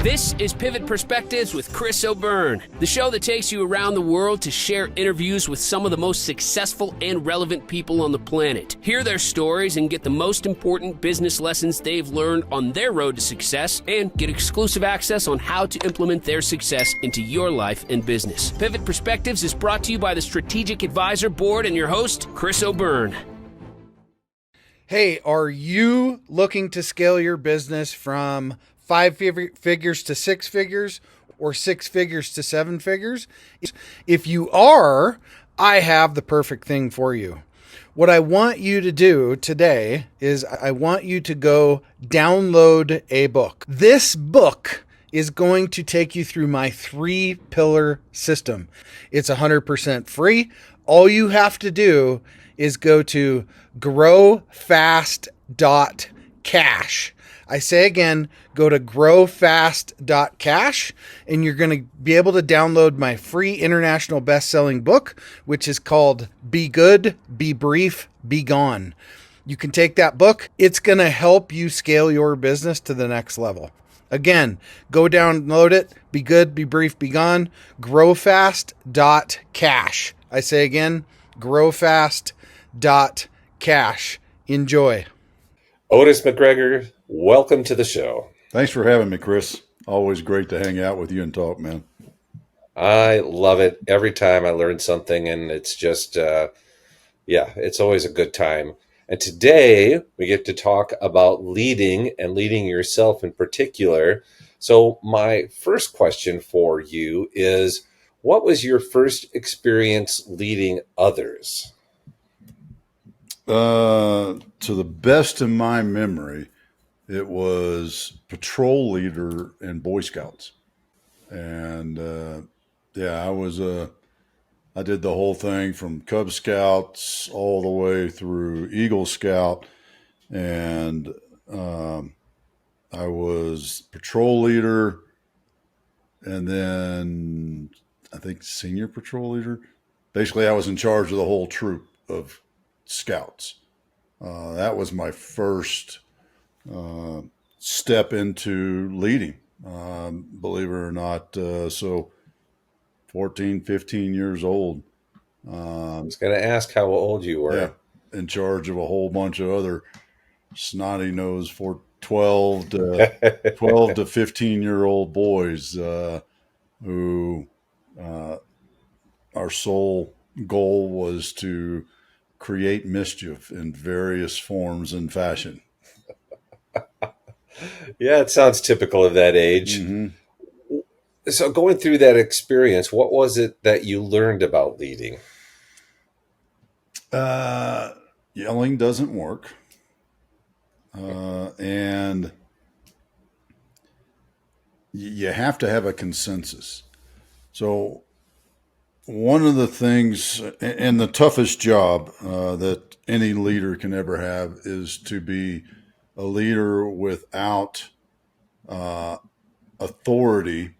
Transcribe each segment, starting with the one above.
This is Pivot Perspectives with Chris O'Byrne, the show that takes you around the world to share interviews with some of the most successful and relevant people on the planet. Hear their stories and get the most important business lessons they've learned on their road to success, and get exclusive access on how to implement their success into your life and business. Pivot Perspectives is brought to you by the Strategic Advisor Board and your host, Chris O'Byrne. Hey, are you looking to scale your business from 5 figures to 6 figures or 6 figures to 7 figures? If you are, I have the perfect thing for you. What I want you to do today is I want you to go download a book. This book is going to take you through my 3-pillar system. It's 100% free. All you have to do is go to growfast.cash. I say again, go to growfast.cash, and you're going to be able to download my free international best-selling book, which is called Be Good, Be Brief, Be Gone. You can take that book. It's going to help you scale your business to the next level. Again, go download it. Be good, be brief, be gone. Growfast.cash. I say again, growfast.cash. Enjoy. Otis McGregor, welcome to the show. Thanks for having me, Chris. Always great to hang out with you and talk, man. I love it. Every time I learn something, and it's just, it's always a good time. And today we get to talk about leading and leading yourself in particular. So my first question for you is, what was your first experience leading others? To the best of my memory, it was patrol leader in Boy Scouts. And I did the whole thing from Cub Scouts all the way through Eagle Scout. And I was patrol leader, and then I think senior patrol leader. Basically, I was in charge of the whole troop of Scouts. That was my first step into leading, believe it or not. So 14, 15 years old. I was going to ask how old you were. Yeah, in charge of a whole bunch of other snotty-nosed 12 to 15-year-old boys who our sole goal was to create mischief in various forms and fashion. Yeah, it sounds typical of that age. Mm-hmm. So going through that experience, what was it that you learned about leading? Yelling doesn't work. And you have to have a consensus. So one of the things, and the toughest job that any leader can ever have, is to be a leader without authority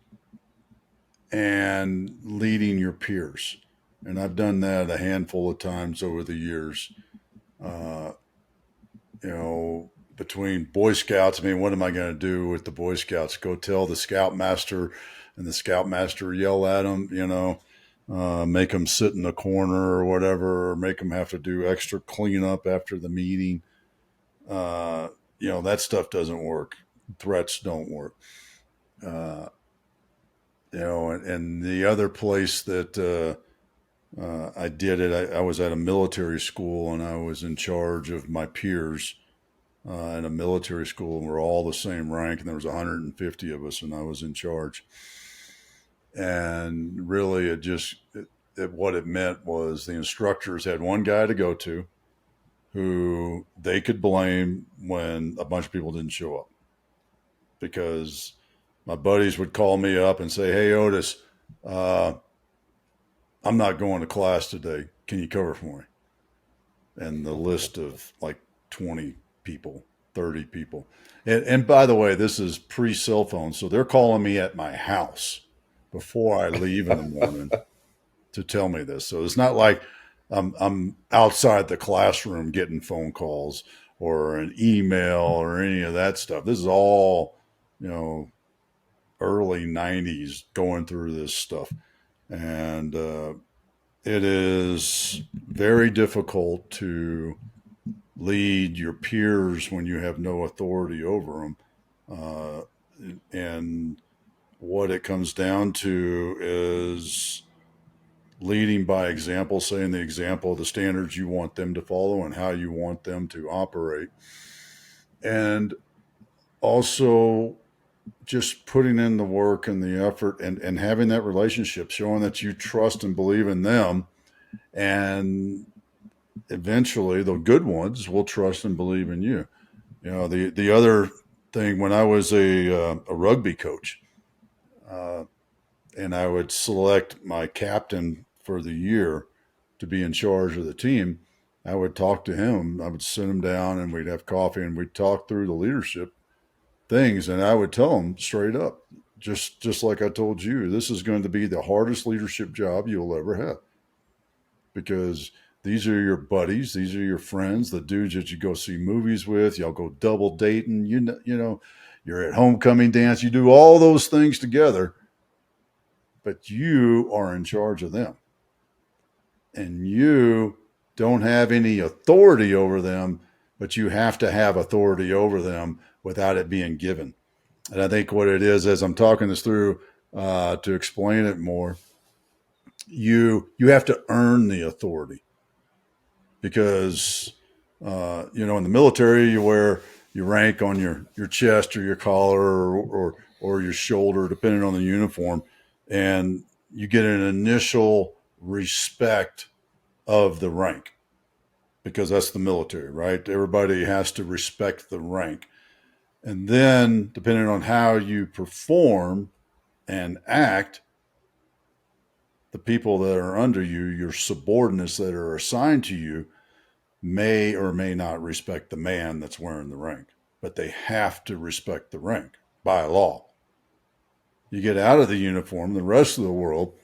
and leading your peers. And I've done that a handful of times over the years. Between Boy Scouts, I mean, what am I going to do with the Boy Scouts? Go tell the Scoutmaster, and the Scoutmaster yell at them, make them sit in the corner or whatever, or make them have to do extra cleanup after the meeting. That stuff doesn't work. Threats don't work. And the other place that I did it, I was at a military school, and I was in charge of my peers in a military school, and we're all the same rank, and there was 150 of us, and I was in charge. And really, what it meant was the instructors had one guy to go to who they could blame when a bunch of people didn't show up. Because my buddies would call me up and say, "Hey, Otis, I'm not going to class today. Can you cover for me?" And the list of like 20 people, 30 people. And by the way, this is pre-cell phone, so they're calling me at my house before I leave in the morning to tell me this. So it's not like I'm outside the classroom getting phone calls or an email or any of that stuff. This is all, early 90s going through this stuff. And it is very difficult to lead your peers when you have no authority over them. And what it comes down to is leading by example, setting the example, the standards you want them to follow and how you want them to operate. And also just putting in the work and the effort and having that relationship, showing that you trust and believe in them. And eventually the good ones will trust and believe in you. You know, the other thing, when I was a rugby coach, and I would select my captain for the year to be in charge of the team, I would talk to him. I would sit him down and we'd have coffee and we'd talk through the leadership things. And I would tell him straight up, just like I told you, this is going to be the hardest leadership job you'll ever have, because these are your buddies, these are your friends, the dudes that you go see movies with, y'all go double dating, you know, you're at homecoming dance, you do all those things together, but you are in charge of them. And you don't have any authority over them, but you have to have authority over them without it being given. And I think what it is, as I'm talking this through to explain it more, you have to earn the authority, because you know, in the military you wear your rank on your chest or your collar or your shoulder, depending on the uniform, and you get an initial respect of the rank, because that's the military, right? Everybody has to respect the rank. And then, depending on how you perform and act, the people that are under you, your subordinates that are assigned to you, may or may not respect the man that's wearing the rank, but they have to respect the rank by law. You get out of the uniform, the rest of the world,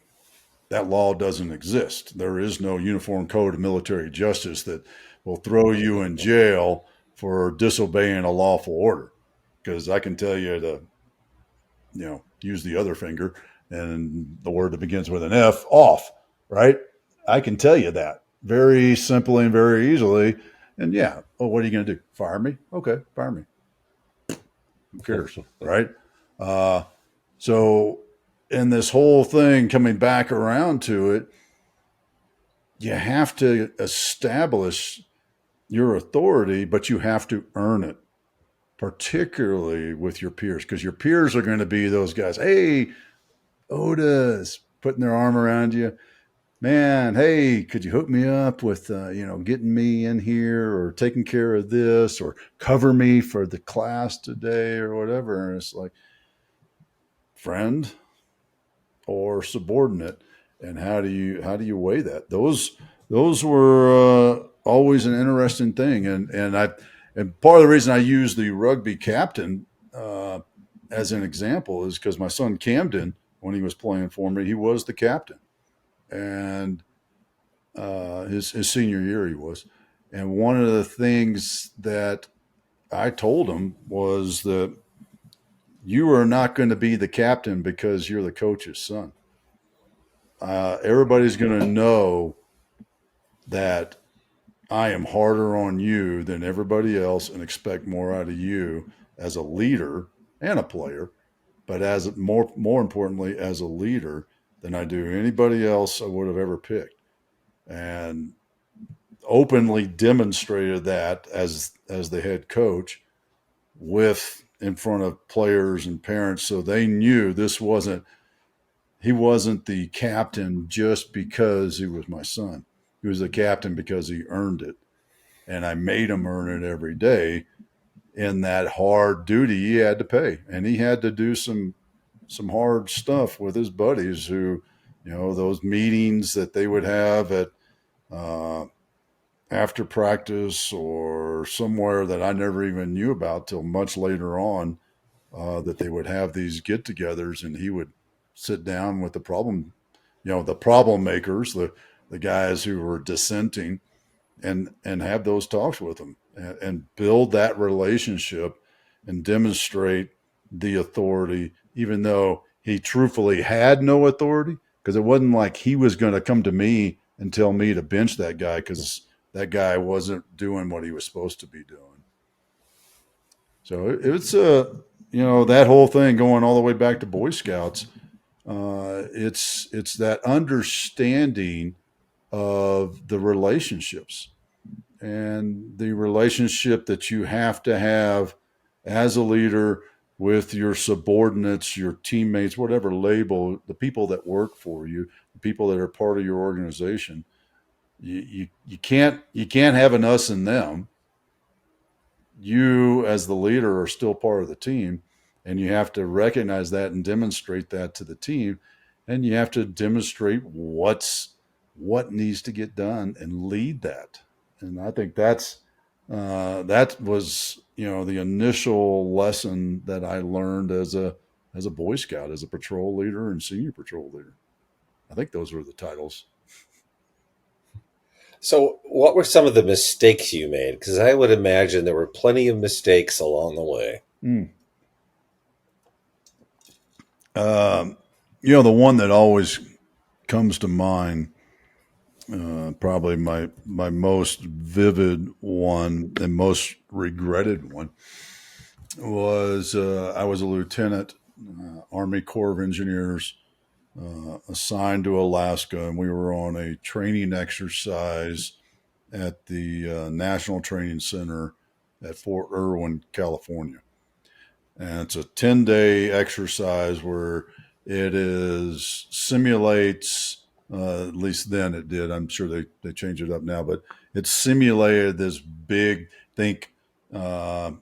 that law doesn't exist. There is no uniform code of military justice that will throw you in jail for disobeying a lawful order. Because I can tell you to, you know, use the other finger and the word that begins with an F, off, right? I can tell you that very simply and very easily. And yeah, oh, what are you going to do? Fire me? Okay, fire me. Who cares, right? So in this whole thing, coming back around to it, you have to establish your authority, but you have to earn it, particularly with your peers, because your peers are going to be those guys. Hey, Otis, putting their arm around you. Man, hey, could you hook me up with, you know, getting me in here or taking care of this or cover me for the class today or whatever. And it's like, friend or subordinate, and how do you weigh that? Those were always an interesting thing, and part of the reason I use the rugby captain as an example is because my son Camden, when he was playing for me, he was the captain, and his senior year he was, and one of the things that I told him was that you are not going to be the captain because you're the coach's son. Everybody's going to know that I am harder on you than everybody else and expect more out of you as a leader and a player, but as more importantly, as a leader than I do anybody else I would have ever picked. And openly demonstrated that as the head coach in front of players and parents, so they knew he wasn't the captain just because he was my son. He was the captain because he earned it. And I made him earn it every day in that hard duty he had to pay. And he had to do some hard stuff with his buddies who, you know, those meetings that they would have at after practice or somewhere that I never even knew about till much later on, that they would have these get-togethers, and he would sit down with the problem makers, the guys who were dissenting, and have those talks with them and build that relationship and demonstrate the authority, even though he truthfully had no authority, because it wasn't like he was going to come to me and tell me to bench that guy because that guy wasn't doing what he was supposed to be doing. So it's that whole thing going all the way back to Boy Scouts. It's that understanding of the relationships and the relationship that you have to have as a leader with your subordinates, your teammates, whatever label, the people that work for you, the people that are part of your organization. You can't have an us and them. You as the leader are still part of the team, and you have to recognize that and demonstrate that to the team, and you have to demonstrate what needs to get done and lead that. And I think that was the initial lesson that I learned as a Boy Scout, as a patrol leader and senior patrol leader. I think those were the titles. So, what were some of the mistakes you made? Because I would imagine there were plenty of mistakes along the way. The one that always comes to mind, probably my most vivid one and most regretted one, was I was a lieutenant, Army Corps of Engineers, assigned to Alaska, and we were on a training exercise at the National Training Center at Fort Irwin, California. And it's a 10-day exercise where simulates, at least then it did. I'm sure they changed it up now, but it simulated this uh,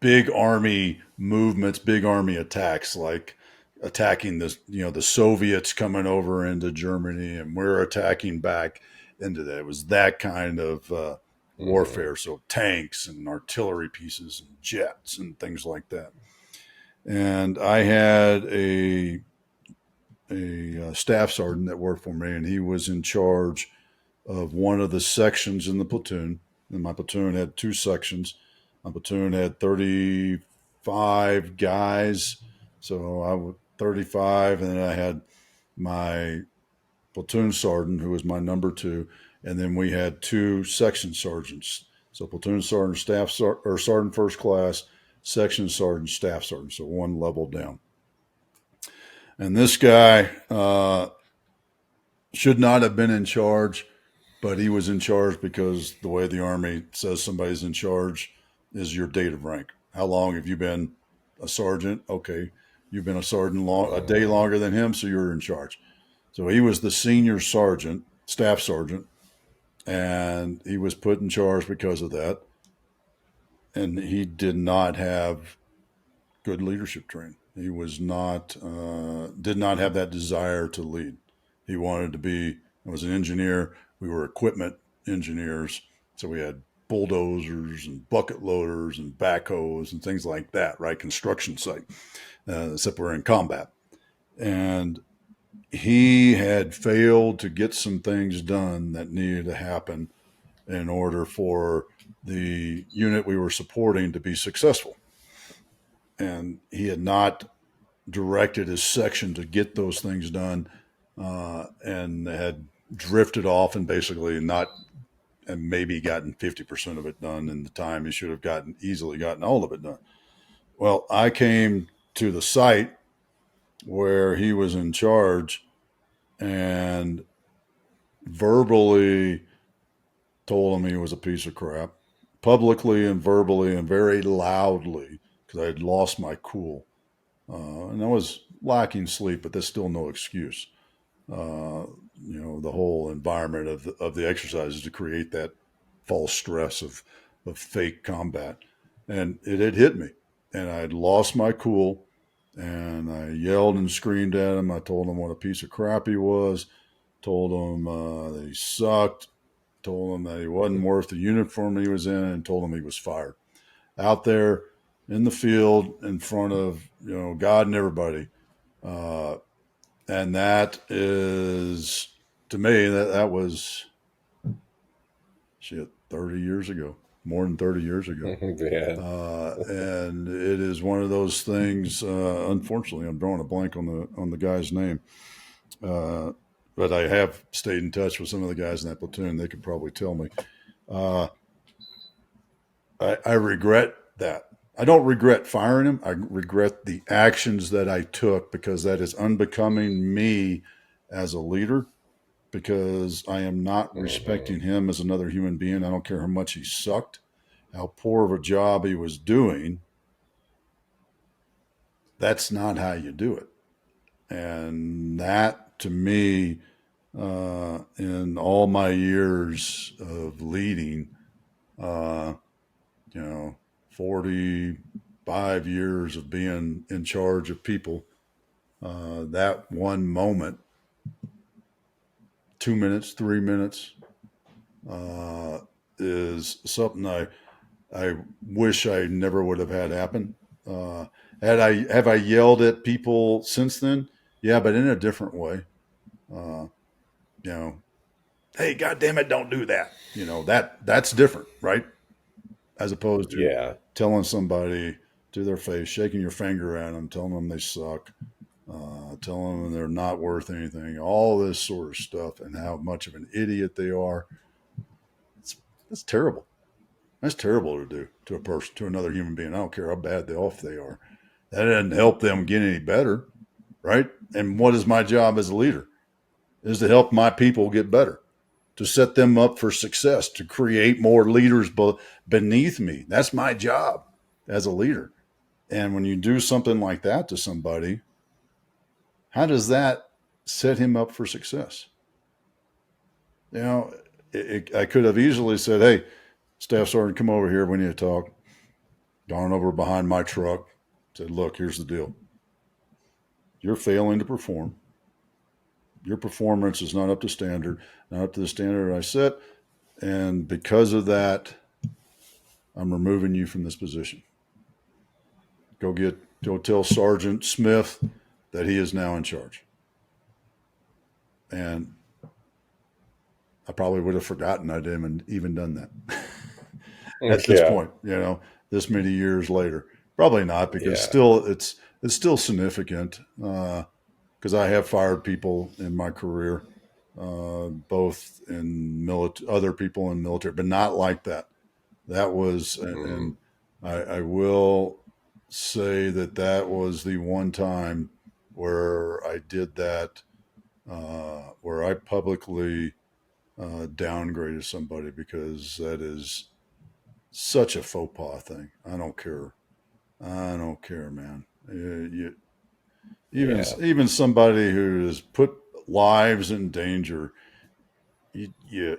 big army movements, big army attacks, like attacking the Soviets coming over into Germany, and we're attacking back into that. It was that kind of warfare. So tanks and artillery pieces and jets and things like that. And I had a staff sergeant that worked for me, and he was in charge of one of the sections in the platoon. And my platoon had two sections. My platoon had 35 guys, so I was 35, and then I had my platoon sergeant, who was my number two, and then we had two section sergeants. So platoon sergeant, sergeant first class, section sergeant, staff sergeant. So one level down. And this guy should not have been in charge, but he was in charge because the way the Army says somebody's in charge is your date of rank. How long have you been a sergeant? Okay, you've been a sergeant a day longer than him, so you're in charge. So he was the senior sergeant, staff sergeant, and he was put in charge because of that. And he did not have good leadership training. He was not, did not have that desire to lead. He wanted to be, I was an engineer. We were equipment engineers. So we had bulldozers and bucket loaders and backhoes and things like that, right? Construction site, except we're in combat. And he had failed to get some things done that needed to happen in order for the unit we were supporting to be successful. And he had not directed his section to get those things done, and had drifted off and basically not, and maybe gotten 50% of it done in the time he should have easily gotten all of it done. Well, I came to the site where he was in charge and verbally told him he was a piece of crap, publicly and verbally and very loudly, because I had lost my cool. And I was lacking sleep, but that's still no excuse. The whole environment of the exercises to create that false stress of fake combat. And it had hit me. And I had lost my cool. And I yelled and screamed at him. I told him what a piece of crap he was. Told him that he sucked. Told him that he wasn't worth the uniform he was in, and told him he was fired. Out there in the field in front of God and everybody, and that is, to me, that was 30 years ago. more than 30 years ago. Yeah. And it is one of those things. Unfortunately, I'm drawing a blank on the guy's name. But I have stayed in touch with some of the guys in that platoon. They could probably tell me. I regret that. I don't regret firing him. I regret the actions that I took because that is unbecoming me as a leader, because I am not respecting him as another human being. I don't care how much he sucked, how poor of a job he was doing. That's not how you do it. And that, to me, in all my years of leading, 45 years of being in charge of people, that one moment, 2 minutes, 3 minutes, is something I wish I never would have had happen. Have I yelled at people since then? Yeah, but in a different way. Hey, God damn it, don't do that. That's different, right? As opposed to telling somebody to their face, shaking your finger at them, telling them they suck, telling them they're not worth anything, all this sort of stuff, and how much of an idiot they are. That's terrible. That's terrible to do to a person, to another human being. I don't care how bad off they are. That doesn't help them get any better, right? And what is my job as a leader? Is to help my people get better, to set them up for success, to create more leaders beneath me. That's my job as a leader. And when you do something like that to somebody, how does that set him up for success? I could have easily said, hey, Staff Sergeant, come over here. We need to talk. Gone over behind my truck. Said, look, here's the deal. You're failing to perform. Your performance is not up to standard, not up to the standard I set. And because of that, I'm removing you from this position. Go tell Sergeant Smith that he is now in charge. And I probably would have forgotten I'd even done that at this point, this many years later. Probably not, because still it's still significant, because I have fired people in my career, both in other people in military, but not like that. That was, and I will say that was the one time where I did that, where I publicly downgraded somebody, because that is such a faux pas thing. I don't care, man. Even somebody who has put lives in danger, you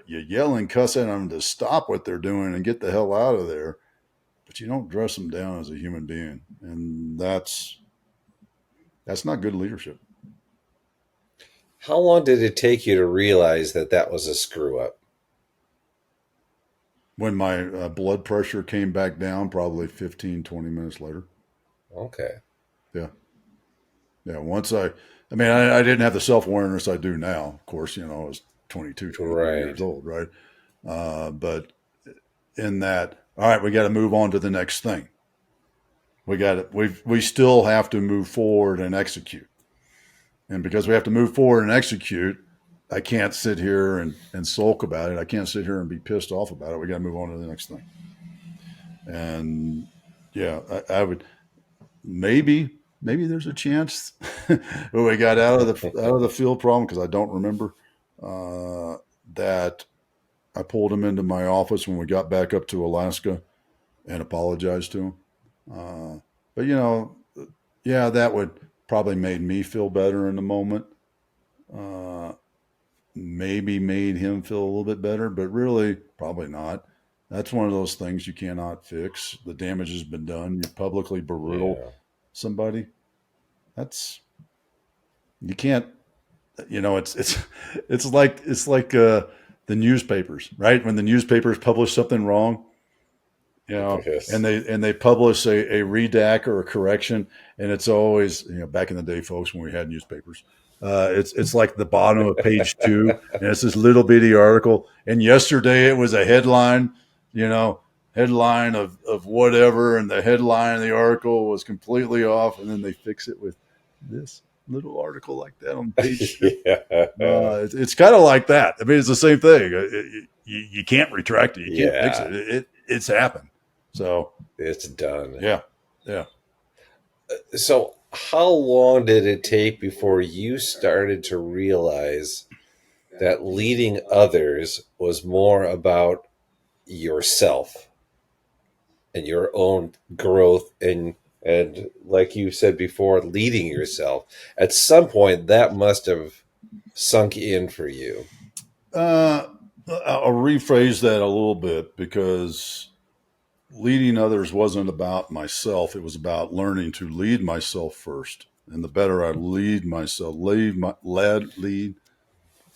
yell and cuss at them to stop what they're doing and get the hell out of there, but you don't dress them down as a human being, and that's not good leadership. How long did it take you to realize that was a screw up? When my blood pressure came back down, probably 15, 20 minutes later. Okay. Yeah. Once I didn't have the self-awareness I do now. Of course, I was 22, 23 years old, right? But in that, all right, we got to move on to the next thing. We still have to move forward and execute. And because we have to move forward and execute, I can't sit here and sulk about it. I can't sit here and be pissed off about it. We got to move on to the next thing. And I would maybe there's a chance when we got out of the field problem, because I don't remember, that I pulled him into my office when we got back up to Alaska and apologized to him. But that would probably made me feel better in the moment. Maybe made him feel a little bit better, but really probably not. That's one of those things you cannot fix. The damage has been done. You publicly belittle somebody. You can't. It's like the newspapers, right? When the newspapers publish something wrong, and they publish a redact or a correction, and it's always, back in the day, folks, when we had newspapers, it's like the bottom of page 2, and it's this little bitty article. And yesterday it was a headline, headline of whatever, and the headline of the article was completely off, and then they fix it with this little article like that on page 2. Yeah. It's kind of like that. I mean, it's the same thing. You can't retract it. You can't fix Yeah. it. It's happened. So It's done. yeah. So how long did it take before you started to realize that leading others was more about yourself and your own growth and like you said before, leading yourself? At some point that must have sunk in for you. I'll rephrase that a little bit, because leading others wasn't about myself. It was about learning to lead myself first. And the better I lead myself,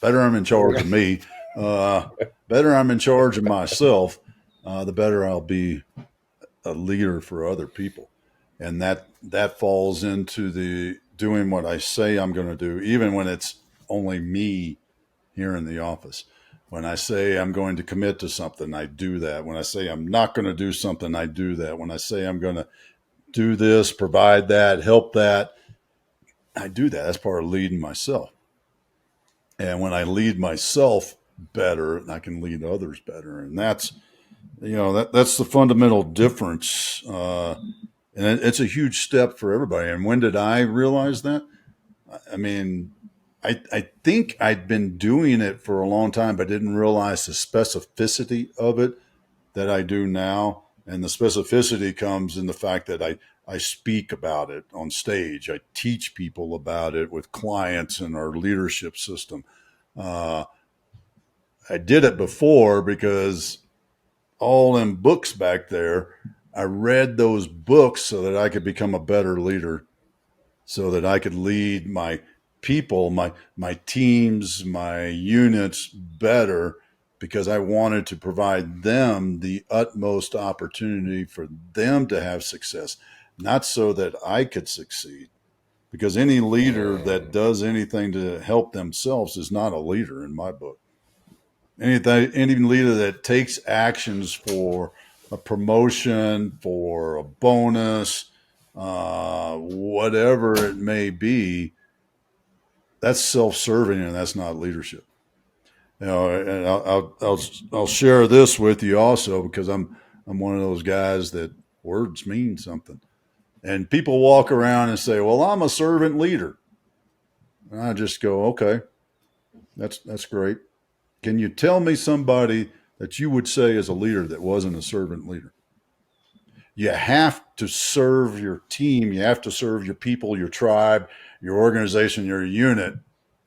better I'm in charge of me, better I'm in charge of myself, the better I'll be a leader for other people. And that falls into the doing what I say I'm going to do, even when it's only me here in the office. When I say I'm going to commit to something, I do that. When I say I'm not going to do something, I do that. When I say I'm going to do this, provide that, help that, I do that. That's part of leading myself. And when I lead myself better, I can lead others better. And that's the fundamental difference. And it's a huge step for everybody. And when did I realize that? I mean, I think I'd been doing it for a long time, but didn't realize the specificity of it that I do now. And the specificity comes in the fact that I speak about it on stage. I teach people about it with clients in our leadership system. I did it before because all them books back there, I read those books so that I could become a better leader, so that I could lead my people, my teams, my units better, because I wanted to provide them the utmost opportunity for them to have success, not so that I could succeed. Because any leader that does anything to help themselves is not a leader in my book. Any leader that takes actions for a promotion, for a bonus, whatever it may be, that's self-serving, and that's not leadership. And I'll share this with you also, because I'm one of those guys that words mean something, and people walk around and say, "Well, I'm a servant leader," and I just go, "Okay, that's great. Can you tell me somebody that you would say is a leader that wasn't a servant leader?" You have to serve your team. You have to serve your people, your tribe, your organization, your unit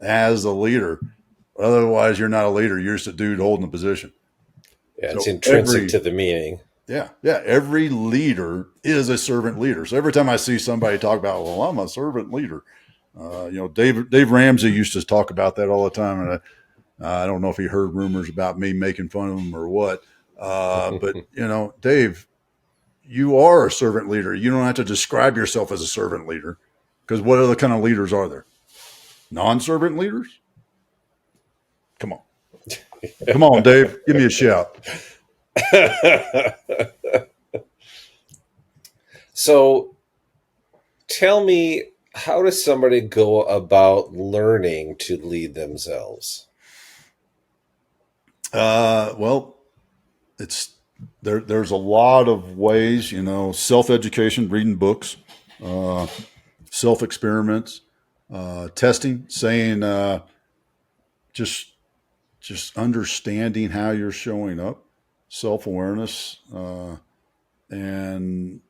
as a leader. Otherwise, you're not a leader. You're just a dude holding a position. Yeah, So it's intrinsic to the meaning. Yeah. Every leader is a servant leader. So every time I see somebody talk about, "Well, I'm a servant leader," Dave Ramsey used to talk about that all the time. And I don't know if he heard rumors about me making fun of him or what. But, Dave, you are a servant leader. You don't have to describe yourself as a servant leader, because what other kind of leaders are there? Non-servant leaders? Come on. Come on, Dave. Give me a shout. So tell me, how does somebody go about learning to lead themselves? Well, there's a lot of ways, self-education, reading books, self-experiments, testing, saying, just understanding how you're showing up, self-awareness, and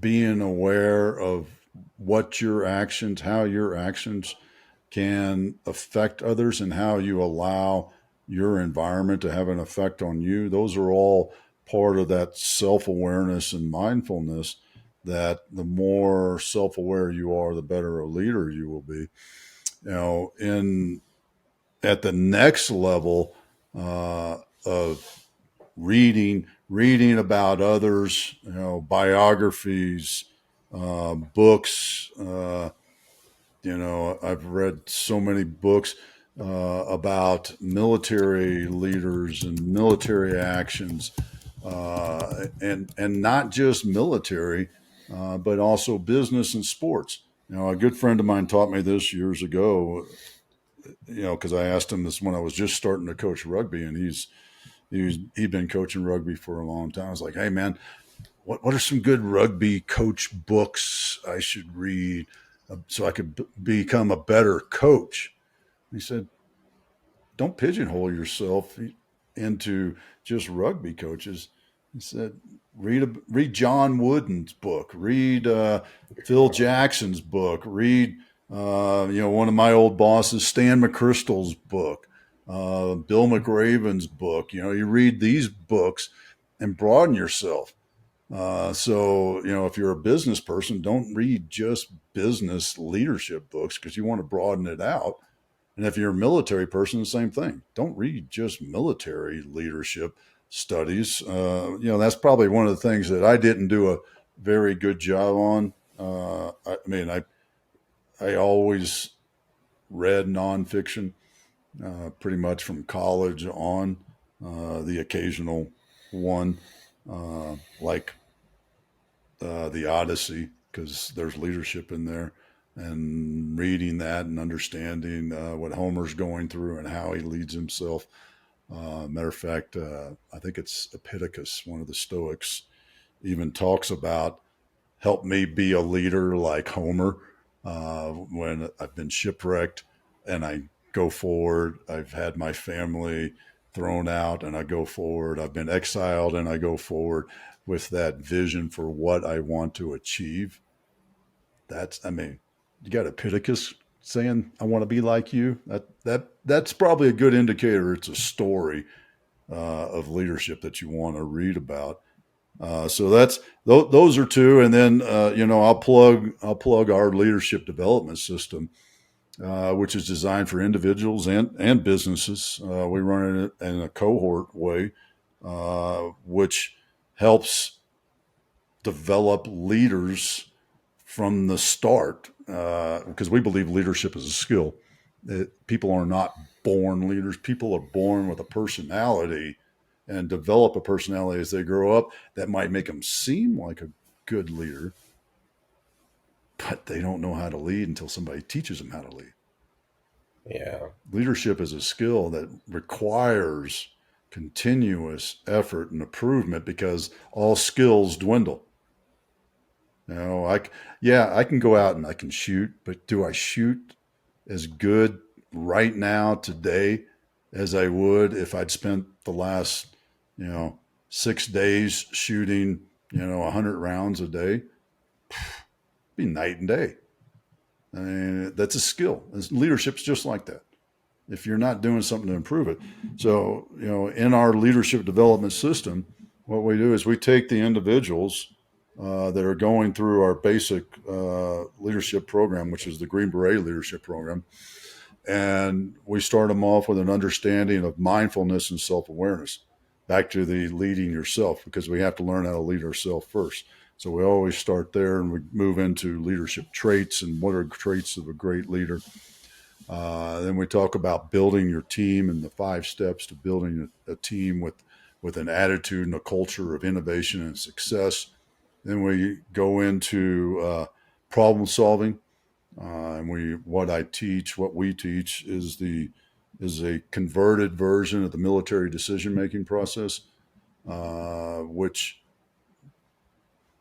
being aware of how your actions can affect others, and how you allow your environment to have an effect on you. Those are all part of that self-awareness and mindfulness, that the more self-aware you are, the better a leader you will be. At the next level of reading about others, biographies, books. I've read so many books about military leaders and military actions, and not just military, but also business and sports. A good friend of mine taught me this years ago. Because I asked him this when I was just starting to coach rugby, and he'd been coaching rugby for a long time. I was like, "Hey, man, what are some good rugby coach books I should read so I could become a better coach?" He said, "Don't pigeonhole yourself into just rugby coaches." He said, read John Wooden's book, read Phil Jackson's book, read one of my old bosses, Stan McChrystal's book, Bill McRaven's book. You read these books and broaden yourself. If you're a business person, don't read just business leadership books because you want to broaden it out. And if you're a military person, the same thing. Don't read just military leadership studies. That's probably one of the things that I didn't do a very good job on. I always read nonfiction, pretty much from college on, the occasional one, like the Odyssey, because there's leadership in there, and reading that and understanding what Homer's going through and how he leads himself. Matter of fact, I think it's Epictetus, one of the Stoics, even talks about help me be a leader like Homer. When I've been shipwrecked and I go forward, I've had my family thrown out and I go forward. I've been exiled and I go forward with that vision for what I want to achieve. You got Epictetus saying, "I want to be like you." That's probably a good indicator. It's a story of leadership that you want to read about. So those are two, and then I'll plug our leadership development system, which is designed for individuals and businesses. We run it in a cohort way, which helps develop leaders from the start, because we believe leadership is a skill. People are not born leaders. People are born with a personality and develop a personality as they grow up that might make them seem like a good leader, but they don't know how to lead until somebody teaches them how to lead. Yeah. Leadership is a skill that requires continuous effort and improvement because all skills dwindle. I can go out and I can shoot, but do I shoot as good right now today as I would if I'd spent the last, 6 days shooting, 100 rounds a day? Be night and day. I mean, that's a skill. Leadership's just like that. If you're not doing something to improve it. So, in our leadership development system, what we do is we take the individuals that are going through our basic leadership program, which is the Green Beret leadership program. And we start them off with an understanding of mindfulness and self-awareness, back to the leading yourself, because we have to learn how to lead ourselves first. So we always start there and we move into leadership traits and what are traits of a great leader. Then we talk about building your team and the 5 steps to building a team with an attitude and a culture of innovation and success. Then we go into problem solving. And what we teach is a converted version of the military decision-making process, which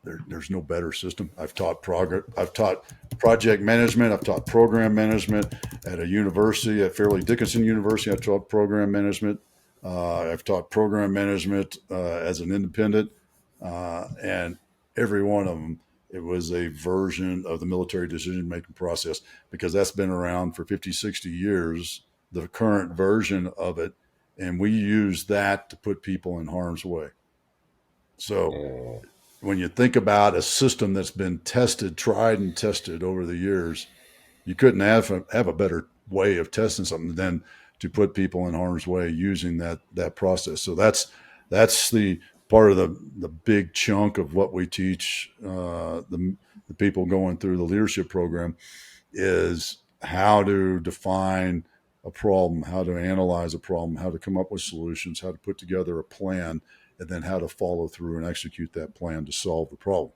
there's no better system. I've taught project management. I've taught program management at a university, at Fairleigh Dickinson University. I've taught program management. I've taught program management as an independent, and every one of them, it was a version of the military decision-making process, because that's been around for 50, 60 years, the current version of it. And we use that to put people in harm's way. So when you think about a system that's been tried and tested over the years, you couldn't have a better way of testing something than to put people in harm's way using that process. So that's the part of the big chunk of what we teach the people going through the leadership program, is how to define a problem, how to analyze a problem, how to come up with solutions, how to put together a plan, and then how to follow through and execute that plan to solve the problem.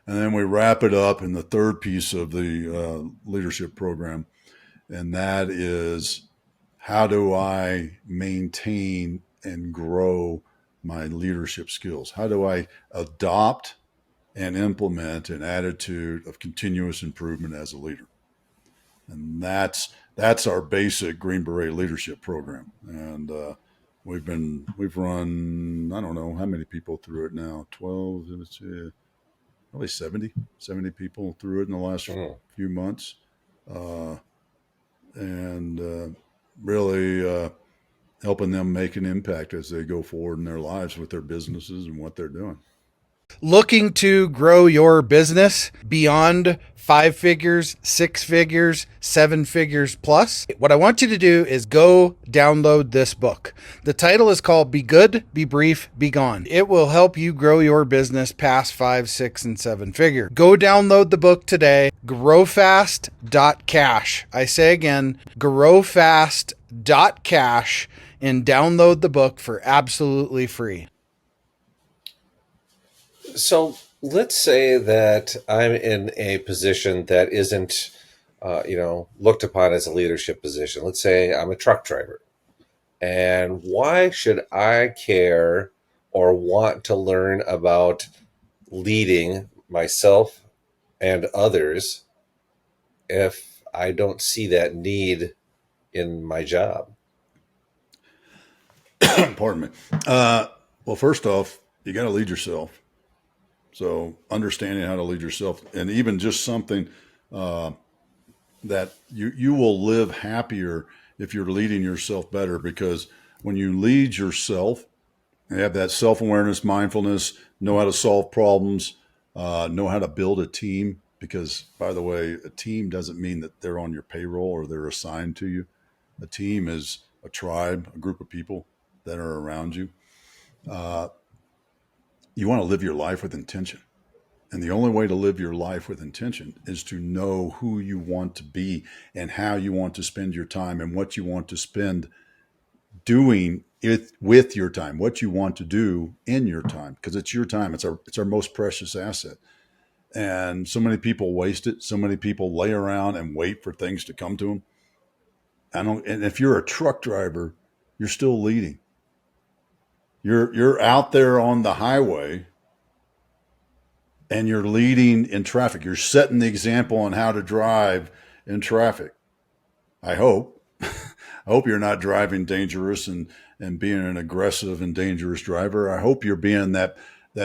And then we wrap it up in the third piece of the leadership program, and that is, how do I maintain and grow my leadership skills? How do I adopt and implement an attitude of continuous improvement as a leader? And that's our basic Green Beret leadership program. And we've run, I don't know how many people through it now, 12, probably 70 people through it in the last few months. And really helping them make an impact as they go forward in their lives with their businesses and what they're doing. Looking to grow your business beyond 5 figures, 6 figures, 7 figures plus? What I want you to do is go download this book. The title is called Be Good, Be Brief, Be Gone. It will help you grow your business past 5, 6, and 7 figure. Go download the book today. Growfast.cash. I say again, growfast.cash, and download the book for absolutely free. So let's say that I'm in a position that isn't, looked upon as a leadership position. Let's say I'm a truck driver. And why should I care or want to learn about leading myself and others if I don't see that need in my job? Pardon me. Well, first off, you got to lead yourself. So understanding how to lead yourself, and even just something that you will live happier if you're leading yourself better, because when you lead yourself, you have that self-awareness, mindfulness, know how to solve problems, know how to build a team. Because, by the way, a team doesn't mean that they're on your payroll or they're assigned to you. A team is a tribe, a group of people that are around you. You want to live your life with intention. And the only way to live your life with intention is to know who you want to be and how you want to spend your time and what you want to spend doing it with your time, what you want to do in your time, because it's your time. It's our most precious asset. And so many people waste it. So many people lay around and wait for things to come to them. And if you're a truck driver, you're still leading. You're out there on the highway and you're leading in traffic. You're setting the example on how to drive in traffic. I hope. I hope you're not driving dangerous and being an aggressive and dangerous driver. I hope you're being that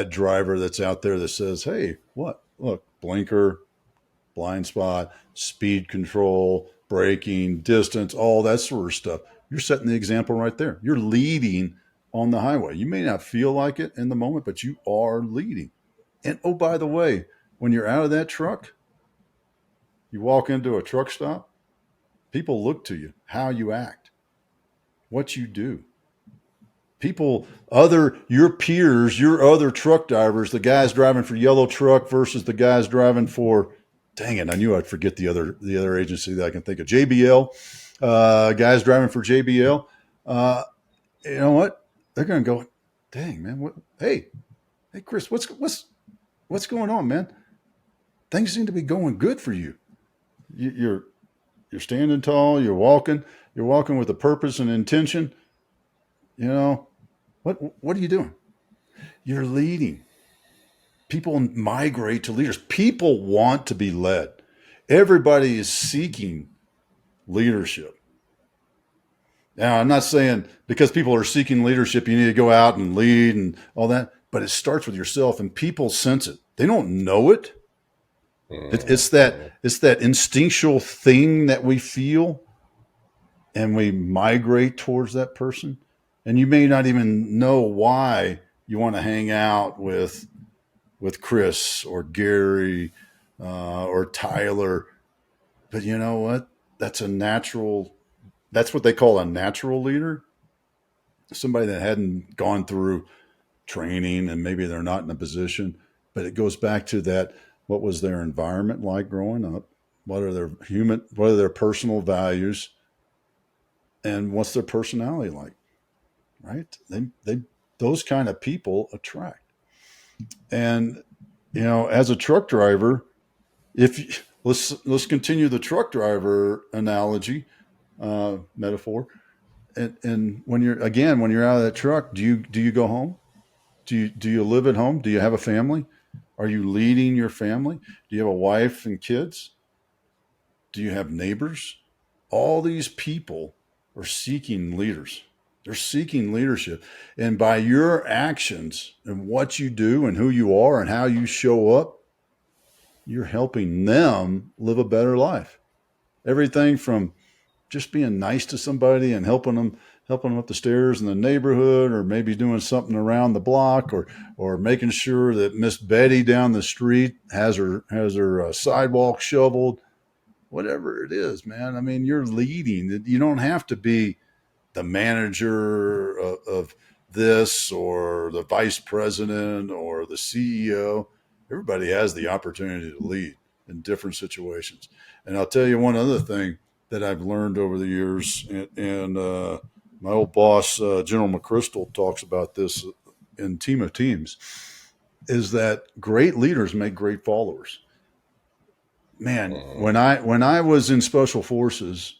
driver that's out there that says, hey, look, blinker, blind spot, speed control, braking, distance, all that sort of stuff. You're setting the example right there. You're leading on the highway. You may not feel like it in the moment, but you are leading. And oh, by the way, when you're out of that truck, you walk into a truck stop, people look to you, how you act, what you do. Your peers, your other truck drivers, the guys driving for Yellow Truck versus the guys driving for, dang it, I knew I'd forget the other agency that I can think of, JBL, guys driving for JBL. You know what? They're going to go, dang, man, hey, Chris, what's going on, man? Things seem to be going good for you. You're standing tall, you're walking with a purpose and intention. You know, what are you doing? You're leading. People migrate to leaders. People want to be led. Everybody is seeking leadership. Now, I'm not saying because people are seeking leadership, you need to go out and lead and all that, but it starts with yourself, and people sense it. They don't know it. It's that instinctual thing that we feel, and we migrate towards that person. And you may not even know why you want to hang out with Chris or Gary or Tyler, but you know what? That's what they call a natural leader. Somebody that hadn't gone through training and maybe they're not in a position, but it goes back to that. What was their environment like growing up? What are their personal values, and what's their personality like? Right? They those kind of people attract. And, as a truck driver, let's continue the truck driver analogy, metaphor. And when you're out of that truck, do you go home? Do you live at home? Do you have a family? Are you leading your family? Do you have a wife and kids? Do you have neighbors? All these people are seeking leaders. They're seeking leadership. And by your actions and what you do and who you are and how you show up, you're helping them live a better life. Everything from just being nice to somebody and helping them up the stairs in the neighborhood, or maybe doing something around the block, or making sure that Miss Betty down the street has her sidewalk shoveled. Whatever it is, man. I mean, you're leading. You don't have to be the manager of this or the vice president or the CEO. Everybody has the opportunity to lead in different situations. And I'll tell you one other thing that I've learned over the years, and my old boss, General McChrystal, talks about this in Team of Teams, is that great leaders make great followers. Man, when I was in Special Forces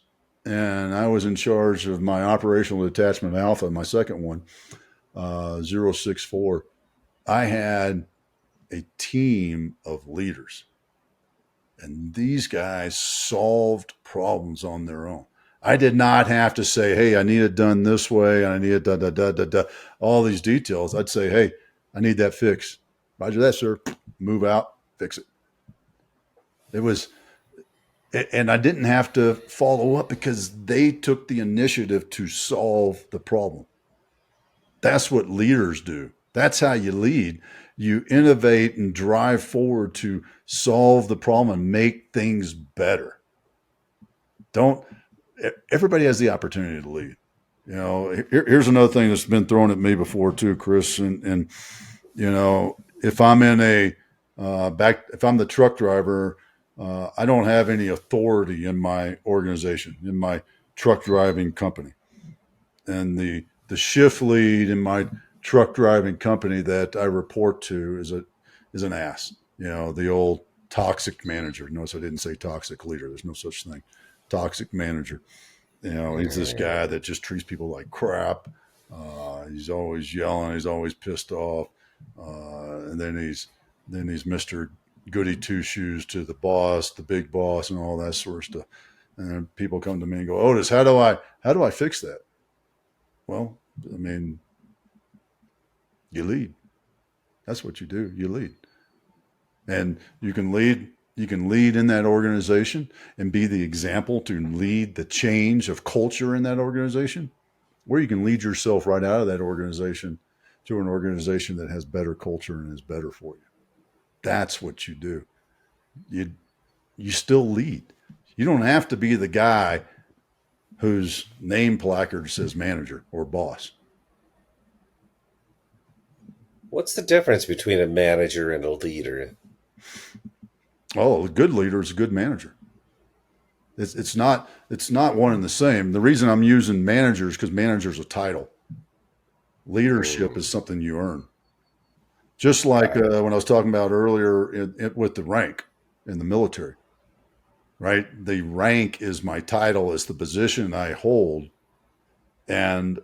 and I was in charge of my operational detachment Alpha, my second one, 064, I had a team of leaders. And these guys solved problems on their own. I did not have to say, hey, I need it done this way, and I need it all these details. I'd say, hey, I need that fixed. Roger that, sir. Move out, fix it. It was, and I didn't have to follow up because they took the initiative to solve the problem. That's what leaders do. That's how you lead. You innovate and drive forward to solve the problem and make things better. Everybody has the opportunity to lead. Here's another thing that's been thrown at me before too, Chris. And if I'm if I'm the truck driver, I don't have any authority in my organization, in my truck driving company. And the shift lead in my truck driving company that I report to is an ass. The old toxic manager. Notice I didn't say toxic leader. There's no such thing. Toxic manager. He's this guy that just treats people like crap. He's always yelling. He's always pissed off. And then he's Mr. Goody Two Shoes to the boss, the big boss, and all that sort of stuff. And then people come to me and go, Otis, how do I fix that? Well, I mean, you lead. That's what you do. You lead. And you can lead in that organization and be the example to lead the change of culture in that organization, or you can lead yourself right out of that organization to an organization that has better culture and is better for you. That's what you do. You still lead. You don't have to be the guy whose name placard says manager or boss. What's the difference between a manager and a leader? Oh, a good leader is a good manager. It's not one and the same. The reason I'm using manager is because manager is a title. Leadership is something you earn. Just like when I was talking about earlier with the rank in the military, right? The rank is my title, is the position I hold, and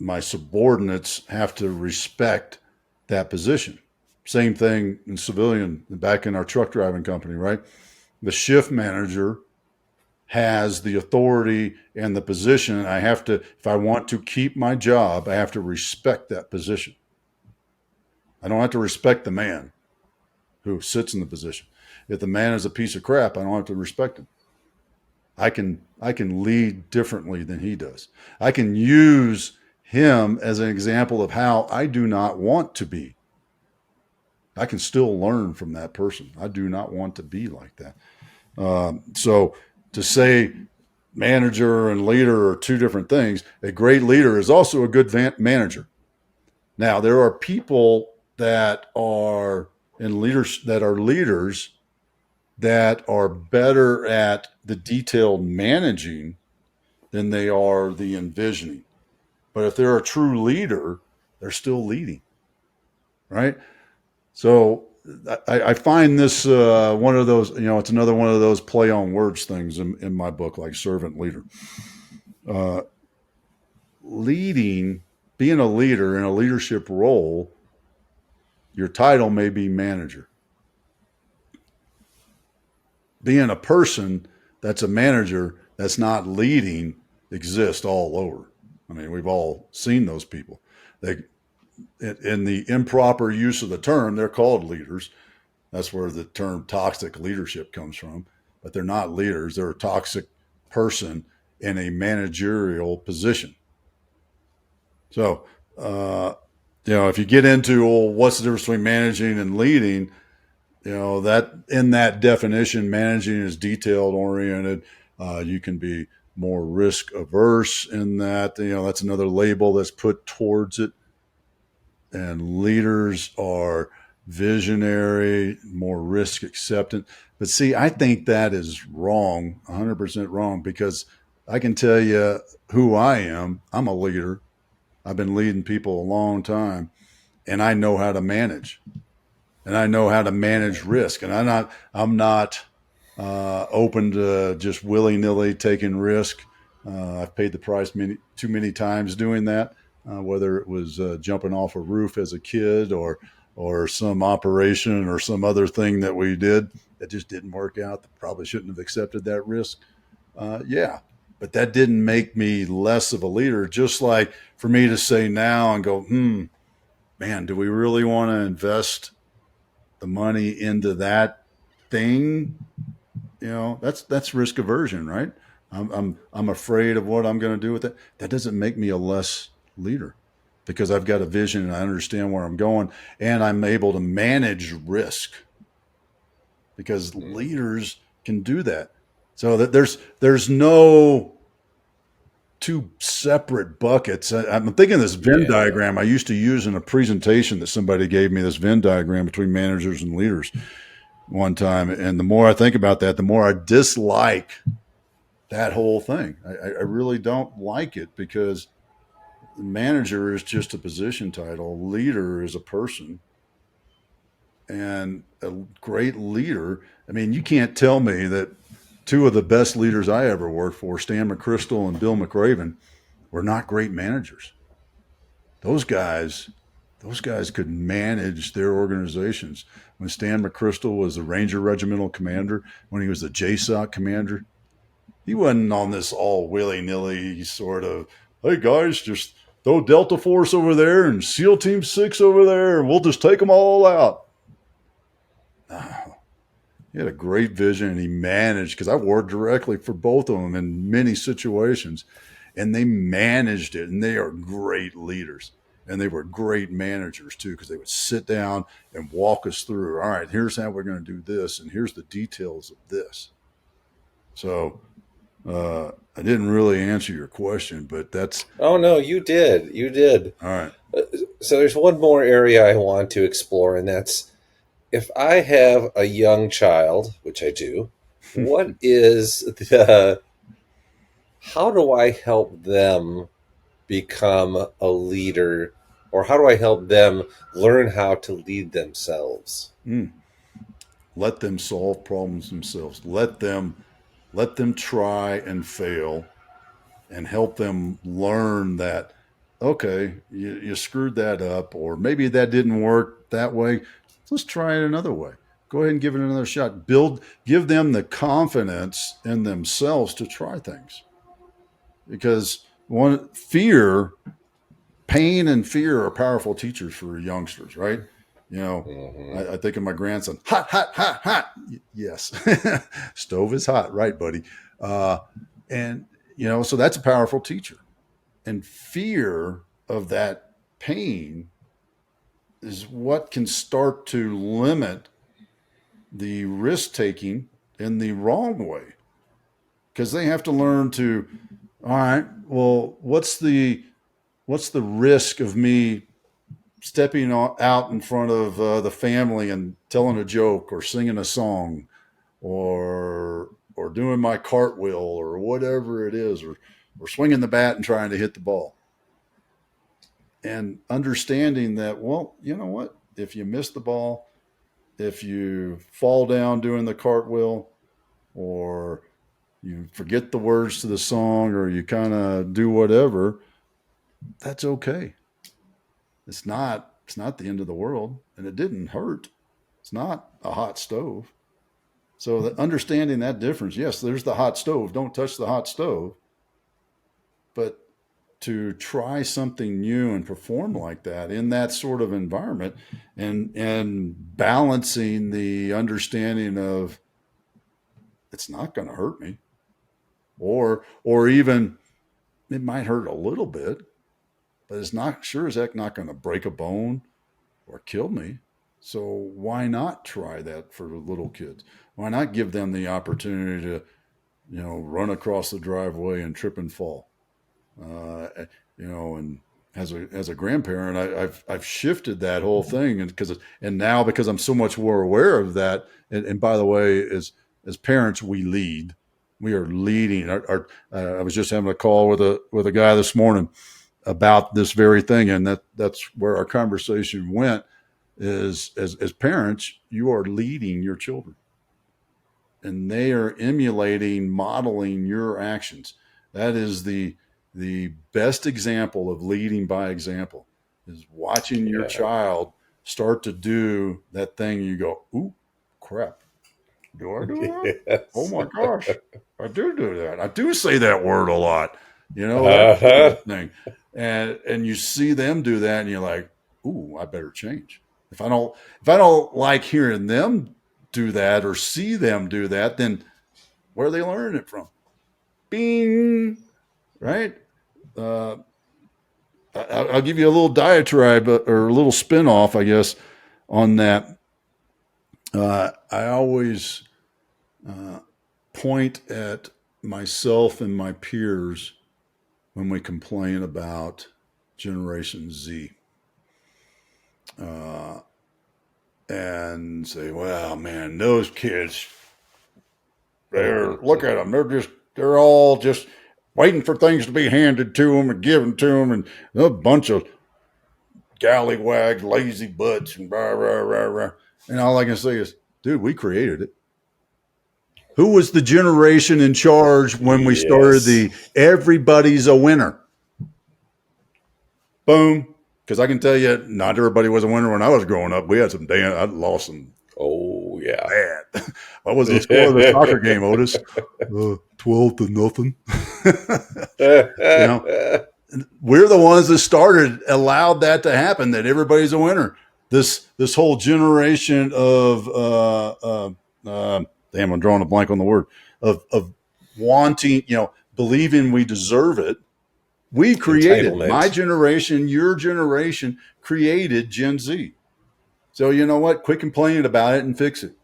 my subordinates have to respect that position. Same thing in civilian, back in our truck driving company, right? The shift manager has the authority and the position. I have to, if I want to keep my job, I have to respect that position. I don't have to respect the man who sits in the position. If the man is a piece of crap, I don't have to respect him. I can lead differently than he does. I can use him as an example of how I do not want to be. I can still learn from that person. I do not want to be like that. So to say manager and leader are two different things, a great leader is also a good manager. Now, there are people that are leaders that are better at the detailed managing than they are the envisioning. But if they're a true leader, they're still leading, right? So I find this one of those, it's another one of those play on words things in my book, like servant leader. Leading, being a leader in a leadership role, your title may be manager. Being a person that's a manager that's not leading exists all over. I mean, we've all seen those people. They, in the improper use of the term, they're called leaders. That's where the term toxic leadership comes from. But they're not leaders. They're a toxic person in a managerial position. So, if you get into, well, what's the difference between managing and leading, that in that definition, managing is detailed oriented. You can be more risk averse in that, that's another label that's put towards it. And leaders are visionary, more risk acceptant. But see, I think that is wrong, 100% wrong, because I can tell you who I am. I'm a leader. I've been leading people a long time, and I know how to manage. And I know how to manage risk. And I'm not open to just willy-nilly taking risk. I've paid the price too many times doing that, whether it was jumping off a roof as a kid or some operation or some other thing that we did that just didn't work out. Probably shouldn't have accepted that risk. Yeah. But that didn't make me less of a leader. Just like for me to say now and go, man, do we really want to invest the money into that thing? That's risk aversion, right? I'm afraid of what I'm going to do with it. That doesn't make me a less leader because I've got a vision and I understand where I'm going and I'm able to manage risk because leaders can do that. So that there's no two separate buckets. I'm thinking of this Venn diagram I used to use in a presentation that somebody gave me, this Venn diagram between managers and leaders one time. And the more I think about that, the more I dislike that whole thing. I really don't like it because manager is just a position title. Leader is a person. And a great leader, I mean, you can't tell me that two of the best leaders I ever worked for, Stan McChrystal and Bill McRaven, were not great managers. Those guys could manage their organizations. When Stan McChrystal was the Ranger Regimental Commander, when he was the JSOC commander, he wasn't on this all willy-nilly sort of, hey guys, just throw Delta Force over there and SEAL Team 6 over there, and we'll just take them all out. No. He had a great vision, and he managed, because I worked directly for both of them in many situations, and they managed it, and they are great leaders. And they were great managers, too, because they would sit down and walk us through, all right, here's how we're going to do this, and here's the details of this. So I didn't really answer your question, but that's... Oh, no, you did. You did. All right. So there's one more area I want to explore, and that's if I have a young child, which I do, what is how do I help them become a leader, or how do I help them learn how to lead themselves? Let them solve problems themselves. Let them try and fail and help them learn that, okay, you screwed that up, or maybe that didn't work that way. Let's try it another way. Go ahead and give it another shot. Give them the confidence in themselves to try things. Because pain and fear are powerful teachers for youngsters, right? I think of my grandson, hot, hot, hot, hot. Yes. Stove is hot. Right, buddy. So that's a powerful teacher. And fear of that pain is what can start to limit the risk taking in the wrong way. Because they have to learn to, all right, well, what's the risk of me stepping out in front of the family and telling a joke or singing a song or doing my cartwheel or whatever it is, or swinging the bat and trying to hit the ball? and understanding that, well, you know what? If you miss the ball, if you fall down doing the cartwheel, or you forget the words to the song, or you kind of do whatever, that's okay. It's not the end of the world, and it didn't hurt. It's not a hot stove. So understanding that difference, yes, there's the hot stove. Don't touch the hot stove. But to try something new and perform like that in that sort of environment, and balancing the understanding of it's not going to hurt me, or even it might hurt a little bit, but it's not sure as heck not going to break a bone or kill me. So why not try that for little kids? Why not give them the opportunity to, run across the driveway and trip and fall? And as a grandparent, I've shifted that whole thing, and now because I'm so much more aware of that. And by the way, as parents, we lead. We are leading. I was just having a call with a guy this morning about this very thing, and that's where our conversation went. Is as parents, you are leading your children, and they are emulating, modeling your actions. That is the best example of leading by example, is watching your child start to do that thing. You go, ooh, crap. Do I do that? Yes. Oh my gosh. I do that. I do say that word a lot, Uh-huh. that thing. And you see them do that, and you're like, ooh, I better change. If I don't like hearing them do that or see them do that, then where are they learning it from? Bing, right? I'll give you a little diatribe, or a little spin-off, I guess, on that. I always point at myself and my peers when we complain about Generation Z, and say, well, man, those kids, look at them. They're all just waiting for things to be handed to them and given to them, and a bunch of gallywags, lazy butts, and rah, rah, rah, rah. And all I can say is, dude, we created it. Who was the generation in charge when we started the everybody's a winner? Boom. Because I can tell you, not everybody was a winner when I was growing up. We had some I lost some. Oh, yeah. Bad. What was the score of the soccer game, Otis? 12-0. We're the ones that allowed that to happen, that everybody's a winner. This whole generation of damn, I'm drawing a blank on the word, of wanting, believing we deserve it. We created, my generation, your generation created Gen Z. So you know what? Quit complaining about it and fix it.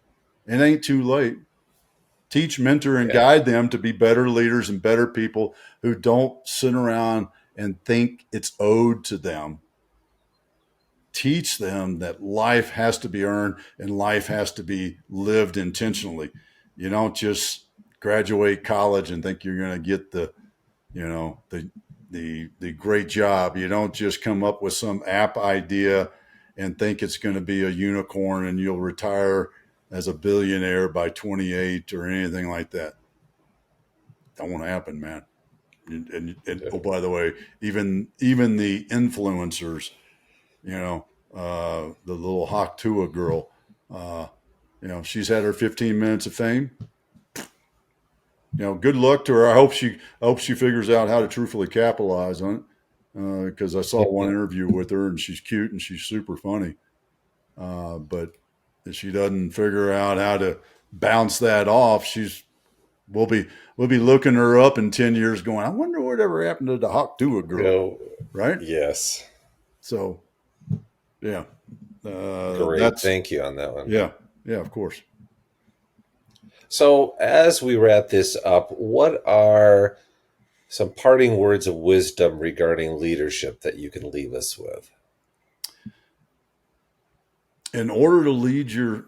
It ain't too late. Teach, mentor, and guide them to be better leaders and better people who don't sit around and think it's owed to them. Teach them that life has to be earned and life has to be lived intentionally. You don't just graduate college and think you're going to get the great job. You don't just come up with some app idea and think it's going to be a unicorn and you'll retire as a billionaire by 28 or anything like that. Don't want to happen, man. And oh, by the way, even the influencers, the little Hawk Tua girl, she's had her 15 minutes of fame. Good luck to her. I hope she figures out how to truthfully capitalize on it. Because I saw one interview with her, and she's cute and she's super funny. But if she doesn't figure out how to bounce that off, we'll be looking her up in 10 years going, I wonder whatever happened to the Hawk Tua girl. Right? Yes. So, yeah. Great. Thank you on that one. Yeah. Yeah, of course. So as we wrap this up, what are some parting words of wisdom regarding leadership that you can leave us with? In order to lead your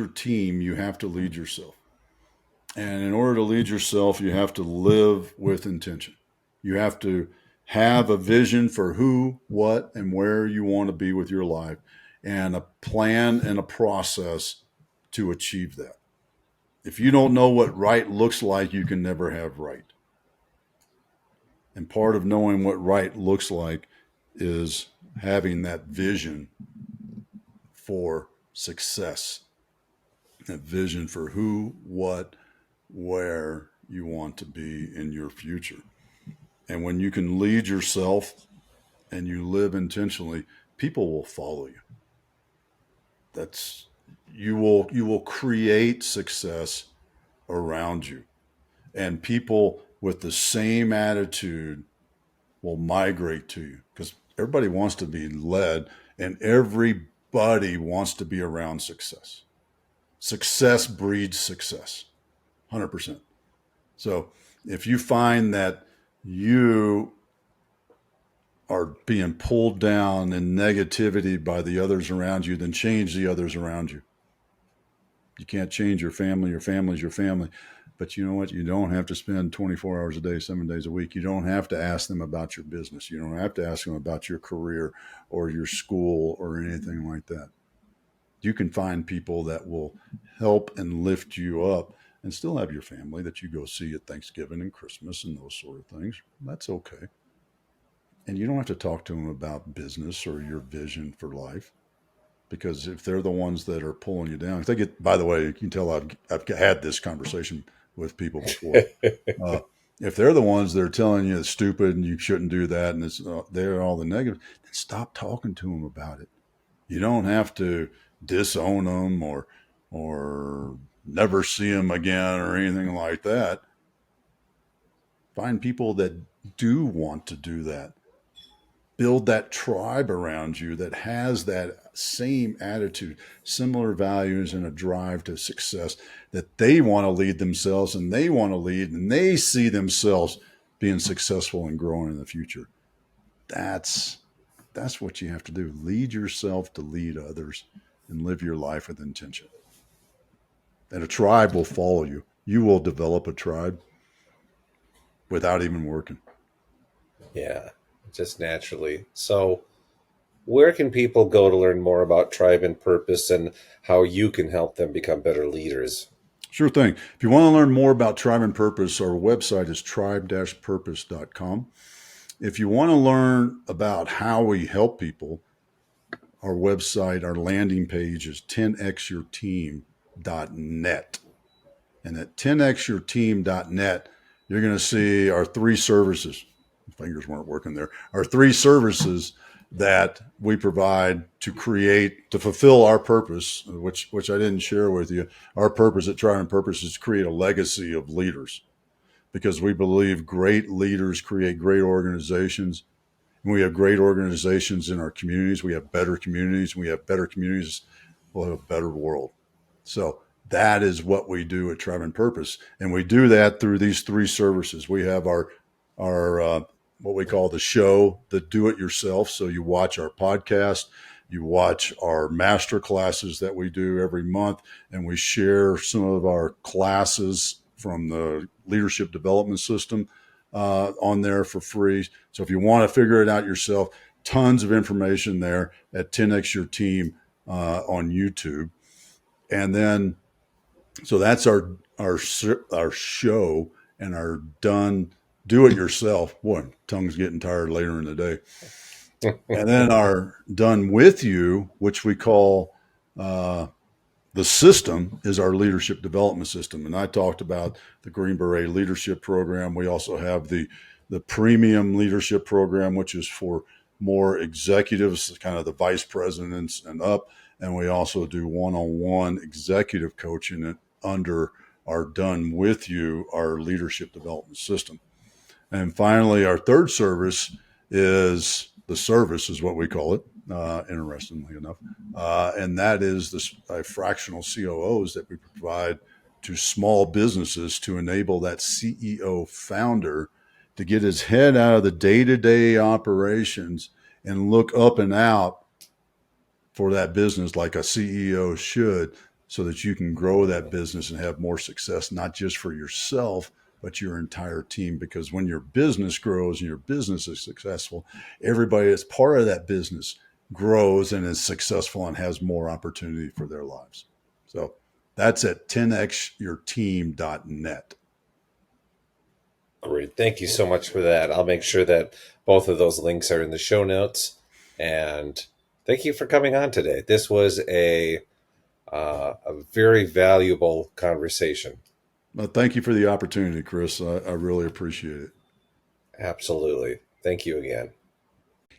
team, you have to lead yourself. And in order to lead yourself, you have to live with intention. You have to have a vision for who, what, and where you want to be with your life, and a plan and a process to achieve that. If you don't know what right looks like, you can never have right. And part of knowing what right looks like is having that vision for success, that vision for who, what, where you want to be in your future. And when you can lead yourself and you live intentionally, people will follow you. You will create success around you. And people with the same attitude will migrate to you, because everybody wants to be led and everybody wants to be around success. Success breeds success, 100%. So if you find that you are being pulled down in negativity by the others around you, then change the others around you. You can't change your family. Your family's your family. But you know what? You don't have to spend 24 hours a day, 7 days a week. You don't have to ask them about your business. You don't have to ask them about your career or your school or anything like that. You can find people that will help and lift you up and still have your family that you go see at Thanksgiving and Christmas and those sort of things. That's okay. And you don't have to talk to them about business or your vision for life, because if they're the ones that are pulling you down, they get, by the way, you can tell I've had this conversation with people before. If they're the ones that are telling you it's stupid and you shouldn't do that, and they're all the negative, then stop talking to them about it. You don't have to disown them or never see them again or anything like that. Find people that do want to do that. Build that tribe around you that has that same attitude, similar values, and a drive to success, that they want to lead themselves and they want to lead and they see themselves being successful and growing in the future. That's what you have to do. Lead yourself to lead others and live your life with intention. And a tribe will follow you. You will develop a tribe without even working. Yeah, just naturally. So where can people go to learn more about Tribe and Purpose and how you can help them become better leaders? Sure thing. If you want to learn more about Tribe and Purpose, our website is tribe-purpose.com. If you want to learn about how we help people, our website, our landing page is 10xyourteam.net. And at 10xyourteam.net, you're going to see our 3 services. Fingers weren't working there. Our 3 services that we provide to fulfill our purpose, which I didn't share with you. Our purpose at Tribe and Purpose is to create a legacy of leaders, because we believe great leaders create great organizations. And we have great organizations in our communities. We have better communities. We have better communities. We'll have a better world. So that is what we do at Tribe and Purpose. And we do that through these 3 services. We have our what we call the show, the do it yourself. So you watch our podcast, you watch our master classes that we do every month, and we share some of our classes from the leadership development system on there for free. So if you want to figure it out yourself, tons of information there at 10X Your Team on YouTube. And then, so that's our show and our done do it yourself. Boy, tongue's getting tired later in the day. And then our done with you, which we call the system, is our leadership development system. And I talked about the Green Beret leadership program. We also have the premium leadership program, which is for more executives, kind of the vice presidents and up. And we also do one-on-one executive coaching under our done with you, our leadership development system. And finally, our 3rd service is the service, is what we call it, interestingly enough. And that is the fractional COOs that we provide to small businesses to enable that CEO founder to get his head out of the day-to-day operations and look up and out for that business like a CEO should, so that you can grow that business and have more success, not just for yourself, but your entire team. Because when your business grows and your business is successful, everybody that's part of that business grows and is successful and has more opportunity for their lives. So that's at 10xyourteam.net. Great. Thank you so much for that. I'll make sure that both of those links are in the show notes. And thank you for coming on today. This was a very valuable conversation. Well, thank you for the opportunity, Chris. I really appreciate it. Absolutely. Thank you again.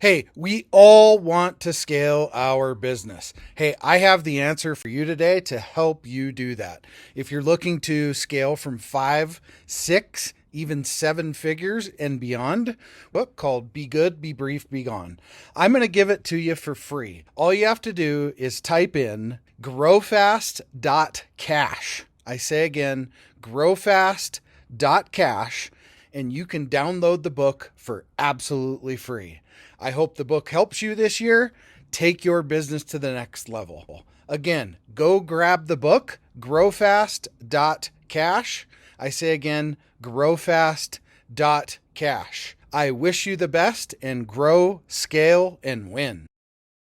Hey, we all want to scale our business. Hey, I have the answer for you today to help you do that. If you're looking to scale from 5, 6, even 7 figures and beyond, book called Be Good, Be Brief, Be Gone. I'm going to give it to you for free. All you have to do is type in growfast.cash. I say again, growfast.cash, and you can download the book for absolutely free. I hope the book helps you this year. Take your business to the next level. Again, go grab the book, growfast.cash. I say again, growfast.cash. I wish you the best and grow, scale, and win.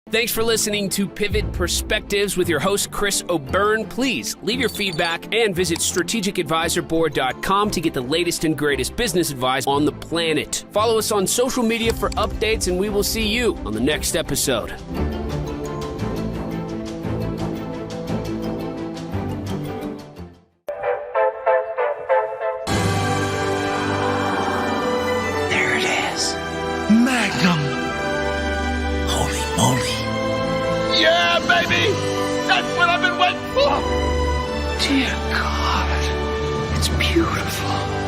Thanks for listening to Pivot Perspectives with your host, Chris O'Byrne. Please leave your feedback and visit strategicadvisorboard.com to get the latest and greatest business advice on the planet. Follow us on social media for updates, and we will see you on the next episode. There it is. Magnum. Holy moly. Yeah, baby! That's what I've been waiting for! Dear God. It's beautiful.